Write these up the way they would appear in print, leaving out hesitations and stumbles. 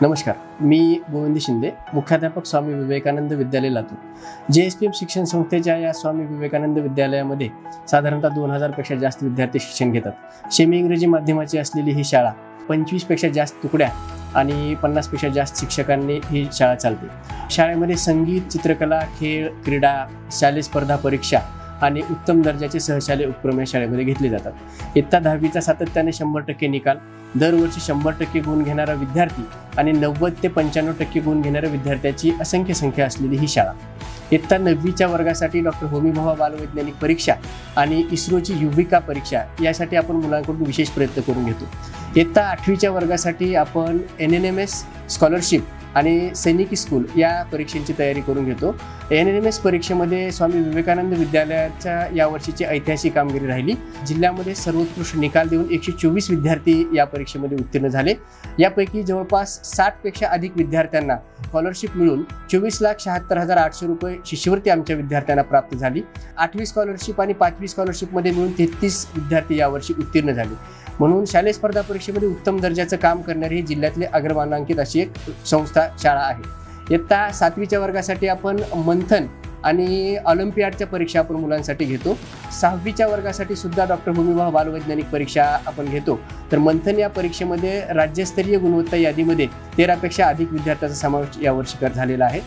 नमस्कार, मी गोविंद शिंदे, मुख्याध्यापक स्वामी विवेकानंद विद्यालय लातूर। JSPM शिक्षण संस्थेच्या या स्वामी विवेकानंद विद्यालयामध्ये साधारणतः 2000 पेक्षा जास्त विद्यार्थी शिक्षण घेतात। सेमी इंग्रजी माध्यमाची असलेली ही शाळा 25 पेक्षा जास्त तुकड्या आणि 50 पेक्षा जास्त शिक्षकांनी ही शाळा चालते। शाळेमध्ये संगीत, चित्रकला, खेळ, क्रीडा, शालेय स्पर्धा परीक्षा आणि उत्तम दर्जाचे सहशालेय उपक्रम या शाळेमध्ये घेतले जातात। इयत्ता 10वीचा सातत्याने 100% निकाल, दरवर्षी 100% गुण घेणारा विद्यार्थी आणि 90 ते 95% गुण घेणाऱ्या विद्यार्थ्याची असंख्य संख्या असलेली ही शाळा। इयत्ता 9वीच्या वर्गासाठी डॉक्टर होमी भाभा बालवैज्ञानिक परीक्षा आणि इस्रोची युविका परीक्षा यासाठी आपण मुलांकडून विशेष प्रयत्न करून घेतो। इयत्ता 8वीच्या वर्गासाठी आपण NNMS स्कॉलरशिप आणि सैनिकी स्कूल या परीक्षांची तयारी करून घेतो। NNMS परीक्षेमध्ये स्वामी विवेकानंद विद्यालयाच्या यावर्षीची ऐतिहासिक कामगिरी राहिली। जिल्ह्यामध्ये सर्वोत्कृष्ट निकाल देऊन 124 विद्यार्थी या परीक्षेमध्ये उत्तीर्ण झाले। यापैकी जवळपास 60 पेक्षा अधिक विद्यार्थ्यांना स्कॉलरशिप मिळून 24,76,800 रुपये शिष्यवृत्ती आमच्या विद्यार्थ्यांना प्राप्त झाली। 8वी स्कॉलरशिप आणि 5वी स्कॉलरशिपमध्ये मिळून 33 विद्यार्थी यावर्षी उत्तीर्ण झाले। म्हणून शालेय स्पर्धा परीक्षेमध्ये उत्तम दर्जाचं काम करणारी ही जिल्ह्यातली अग्रमानांकित अशी एक संस्था शाळा आहे। इयत्ता 7वीच्या वर्गासाठी आपण मंथन आणि ऑलिम्पियाडच्या परीक्षा आपण मुलांसाठी घेतो। 6वीच्या वर्गासाठी सुद्धा डॉक्टर होमी भाभा बालवैज्ञानिक परीक्षा आपण घेतो। तर मंथन या परीक्षेमध्ये राज्यस्तरीय गुणवत्ता यादीमध्ये 13 पेक्षा अधिक विद्यार्थ्यांचा समावेश यावर्षी झालेला आहे।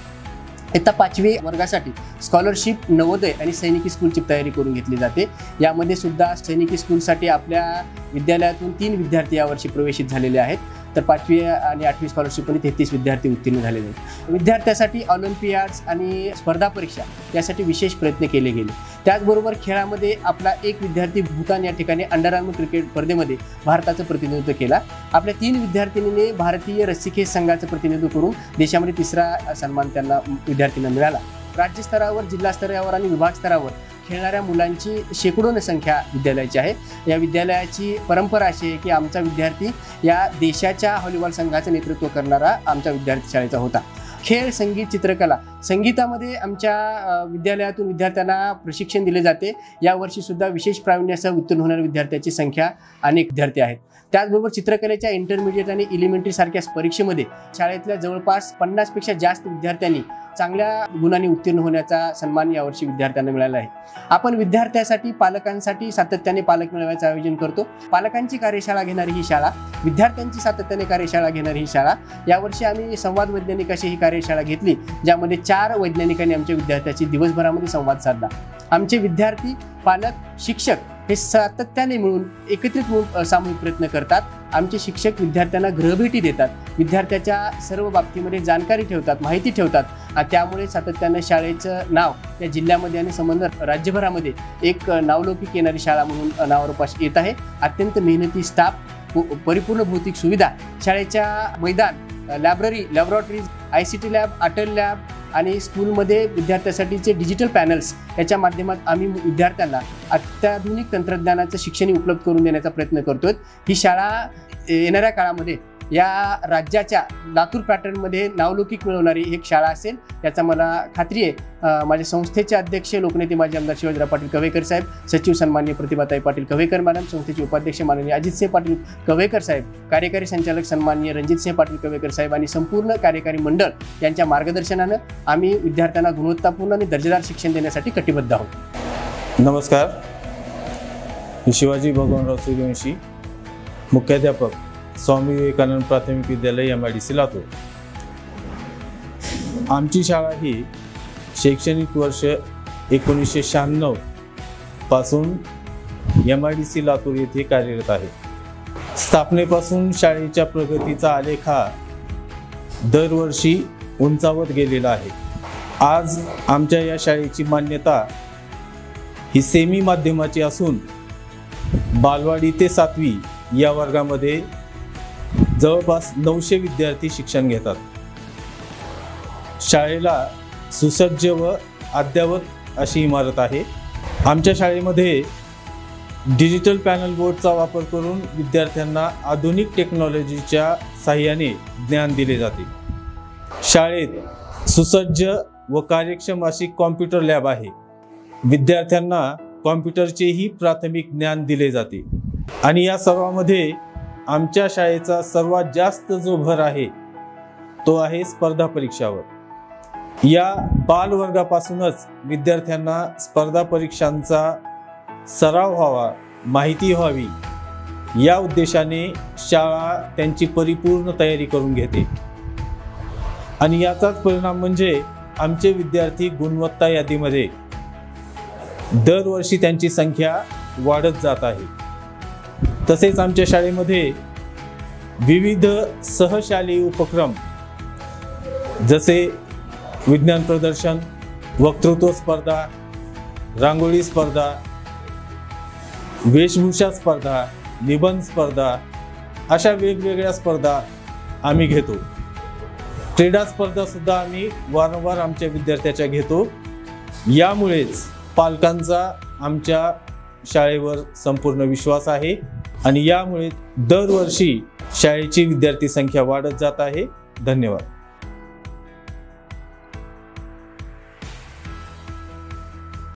इयत्ता 5वी वर्गासाठी स्कॉलरशिप, नवोदय आणि सैनिकी स्कूलची तयारी करून घेतली जाते। यामध्ये सुद्धा सैनिकी स्कूलसाठी आपल्या विद्यालयातून 3 विद्यार्थी यावर्षी प्रवेशित झालेले आहेत। तर 5वी आणि 8वी स्कॉलरशिपमध्ये 33 विद्यार्थी उत्तीर्ण झालेले आहेत। विद्यार्थ्यासाठी ऑलिम्पियाड्स आणि स्पर्धा परीक्षा यासाठी विशेष प्रयत्न केले गेले। त्याचबरोबर खेळामध्ये आपला एक विद्यार्थी भूतान या ठिकाणी अंडर आर्मर क्रिकेट स्पर्धेमध्ये भारताचं प्रतिनिधित्व केला। आपल्या 3 विद्यार्थिनींनी भारतीय रस्सीखेच संघाचं प्रतिनिधित्व करून देशामध्ये 3रा सन्मान त्यांना विद्यार्थ्यांना मिळाला। राज्यस्तरावर, जिल्हा स्तरावर आणि विभाग स्तरावर खेळणाऱ्या मुलांची शेकडोने संख्या विद्यालयाची आहे। या विद्यालयाची परंपरा अशी आहे की आमचा विद्यार्थी या देशाच्या व्हॉलीबॉल संघाचं नेतृत्व करणारा आमचा विद्यार्थी शाळेचा होता। खेळ, संगीत, चित्रकला, संगीतामध्ये आमच्या विद्यालयातून विद्यार्थ्यांना प्रशिक्षण दिले जाते। यावर्षी सुद्धा विशेष प्रावीण्यासह उत्तीर्ण होणाऱ्या विद्यार्थ्यांची संख्या अनेक विद्यार्थी आहेत। त्याचबरोबर चित्रकलेच्या इंटरमिडिएट आणि एलिमेंटरी सारख्या परीक्षेमध्ये शाळेतल्या जवळपास 50 पेक्षा जास्त विद्यार्थ्यांनी चांगल्या गुणांनी उत्तीर्ण होण्याचा सन्मान यावर्षी विद्यार्थ्यांना मिळाला आहे। आपण विद्यार्थ्यांसाठी, पालकांसाठी सातत्याने पालक मेळाव्याचं आयोजन करतो। पालकांची कार्यशाळा घेणारी ही शाळा, विद्यार्थ्यांची सातत्याने कार्यशाळा घेणारी ही शाळा। यावर्षी आम्ही संवाद वैज्ञानिक अशी ही कार्यशाळा घेतली, ज्यामध्ये 4 वैज्ञानिकांनी आमच्या विद्यार्थ्यांशी दिवसभरामध्ये संवाद साधला। आमचे विद्यार्थी, पालक, शिक्षक हे सातत्याने मिळून एकत्रित होऊन सामूहिक प्रयत्न करतात। आमचे शिक्षक विद्यार्थ्यांना गृहभेटी देतात, विद्यार्थ्याच्या सर्व बाबतीमध्ये जानकारी ठेवतात, माहिती ठेवतात आणि त्यामुळे सातत्याने शाळेचं नाव या जिल्ह्यामध्ये आणि संबंध राज्यभरामध्ये एक नावलौकिक येणारी शाळा म्हणून नावारूपास येत आहे। अत्यंत मेहनती स्टाफ, परिपूर्ण भौतिक सुविधा, शाळेच्या मैदान, library, laboratories, ICT lab, Atal lab आणि स्कूलमध्ये विद्यार्थ्यांसाठीचे डिजिटल पॅनल्स याच्या माध्यमात आम्ही विद्यार्थ्यांना अत्याधुनिक तंत्रज्ञानाचं शिक्षण उपलब्ध करून देण्याचा प्रयत्न करतोय। ही शाळा येणाऱ्या काळामध्ये या राज्याच्या लातूर पॅटर्नमध्ये नावलौकिक मिळवणारी एक शाळा असेल याचा मला खात्री आहे। माझ्या संस्थेचे अध्यक्ष, लोकनेते माजी आमदार शिवाजीराव पाटील कव्हेकर साहेब, सचिव सन्माननीय प्रतिभाताई पाटील कव्हेकर मॅडम, संस्थेचे उपाध्यक्ष माननीय अजितसिंह पाटील कव्हेकर साहेब, कार्यकारी संचालक सन्माननीय रणजितसिंह पाटील कव्हेकर साहेब आणि संपूर्ण कार्यकारी मंडळ यांच्या मार्गदर्शनानं आम्ही विद्यार्थ्यांना गुणवत्तापूर्ण आणि दर्जेदार शिक्षण देण्यासाठी कटिबद्ध आहोत। नमस्कार, मी शिवाजी भगवानराव सूर्यवंशी, मुख्याध्यापक स्वामी विवेकानंद प्राथमिक विद्यालय MIDC लातूर। आमची शाळा ही शैक्षणिक वर्ष 1996 पासून MIDC लातूर येथे कार्यरत आहे। स्थापनेपासून शाळेच्या प्रगतीचा आलेख हा दरवर्षी उंचावत गेलेला आहे। आज आमच्या या शाळेची मान्यता ही सेमी माध्यमाची असून बालवाडी ते 7वी या वर्गामध्ये जवळपास 900 विद्यार्थी शिक्षण घेतात। शाळेला सुसज्ज व अद्ययावत अशी इमारत आहे। आमच्या शाळेमध्ये डिजिटल पॅनल बोर्डचा वापर करून विद्यार्थ्यांना आधुनिक टेक्नॉलॉजीच्या साहाय्याने ज्ञान दिले जाते। शाळेत सुसज्ज व कार्यक्षम अशी कॉम्प्युटर लॅब आहे। विद्यार्थ्यांना कॉम्प्युटरचेही प्राथमिक ज्ञान दिले जाते आणि या सर्वांमध्ये आमच्या शाळेचा सर्वात जास्त जो भर आहे तो आहे स्पर्धा परीक्षावर। या बालवर्गापासूनच विद्यार्थ्यांना स्पर्धा परीक्षांचा सराव व्हावा, माहिती व्हावी, या उद्देशाने शाळा त्यांची परिपूर्ण तयारी करून घेते आणि याचाच परिणाम म्हणजे आमचे विद्यार्थी गुणवत्ता यादीमध्ये दरवर्षी त्यांची संख्या वाढत जात आहे। तसेच आमच्या शाळेमध्ये विविध सहशालेय उपक्रम जसे विज्ञान प्रदर्शन, वक्तृत्व स्पर्धा, रांगोळी स्पर्धा, वेशभूषा स्पर्धा, निबंध स्पर्धा अशा वेगवेगळ्या स्पर्धा आम्ही घेतो। क्रीडा स्पर्धा सुद्धा आम्ही वारंवार आमच्या विद्यार्थ्याच्या घेतो। यामुळेच पालकांचा आमच्या शाळेवर संपूर्ण विश्वास आहे आणि यामुळे दरवर्षी शाळेची विद्यार्थी संख्या वाढत जात आहे। धन्यवाद।